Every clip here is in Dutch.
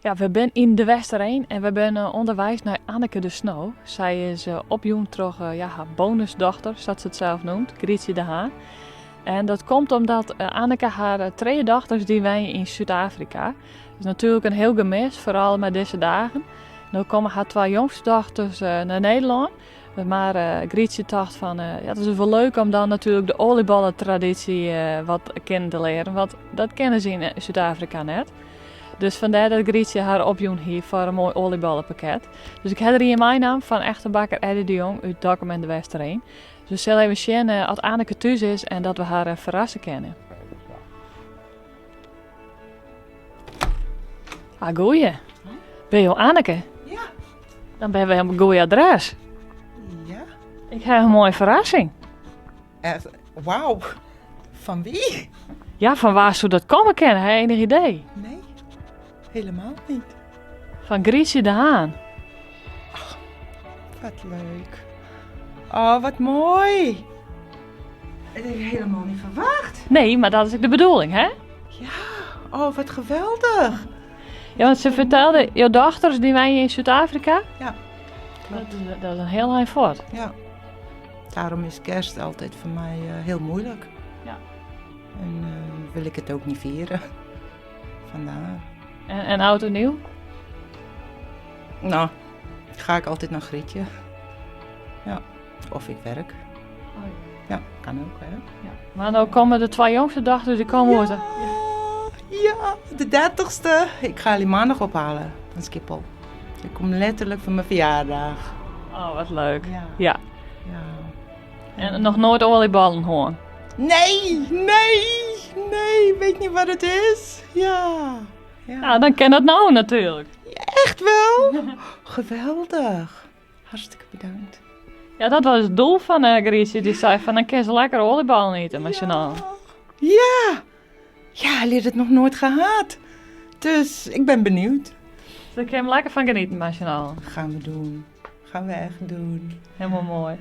Ja, we zijn in de Westereen en we zijn onderwijs naar Anneke de Snow. Zij is opjoen terug haar bonusdochter, zoals ze het zelf noemt, Grietje de Haan. En dat komt omdat Anneke haar twee dochters die wij in Zuid-Afrika. Dat is natuurlijk een heel gemis, vooral met deze dagen. Nu komen haar twee jongste dochters naar Nederland. Maar Grietje dacht van, het is wel leuk om dan natuurlijk de olieballentraditie wat kennen te leren. Want dat kennen ze in Zuid-Afrika net. Dus vandaar dat Grietje haar opjoen hier voor een mooi olieballenpakket. Dus ik heb er hier mijn naam van echte bakker Eddie de Jong uit Dokkum en de Westereen. Dus we zullen even zien als Anneke thuis is en dat we haar verrassen kunnen. Ah, goeie. Ben je Anneke? Ja. Dan ben we een goeie adres. Ja. Ik heb een mooie verrassing. Wauw. Van wie? Ja, van waar zou dat komen kennen? Heb je enig idee? Nee, helemaal niet. Van Grietje de Haan. Wat leuk. Oh, wat mooi. Dat heb ik helemaal niet verwacht. Nee, maar dat is ook de bedoeling, hè? Ja. Oh, wat geweldig. Ja, want ze vertelde, jouw dochters die wij in Zuid-Afrika, Ja, klopt. dat is een heel eind voort. Ja. Daarom is kerst altijd voor mij heel moeilijk. Ja. En wil ik het ook niet vieren. Vandaar. En oud en nieuw? Nou, ga ik altijd naar Grietje. Ja. Of ik werk. Ja, kan ook, hè. Ja. Maar dan komen de twee jongste dochters, die komen worden. Ja, de 30ste. Ik ga jullie maandag ophalen van Schiphol. Ik kom letterlijk voor mijn verjaardag. Oh, wat leuk. Ja. Ja. Ja. En nog nooit olieballen hoorn. Nee, weet niet wat het is. Ja. Ja, dan ken dat nou natuurlijk. Echt wel? Geweldig. Hartstikke bedankt. Ja, dat was het doel van Grietje. Die zei van, dan kan ze lekker olieballen eten met z'n allen. Ja. Ja, hij heeft het nog nooit gehad. Dus ik ben benieuwd. Dus daar kan je hem lekker van genieten met z'n allen. Gaan we doen. Gaan we echt doen. Helemaal mooi.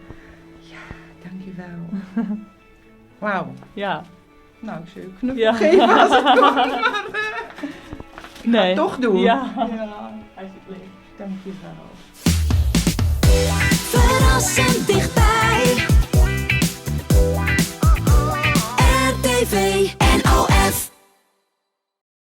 Dankjewel. Wauw. Ja. Nou, ik zou je een knuffel Ja. geven als het kan. Maar, ik ga het toch doen. Ja. Alsjeblieft. Dankjewel. Verrassend dichtbij. RTV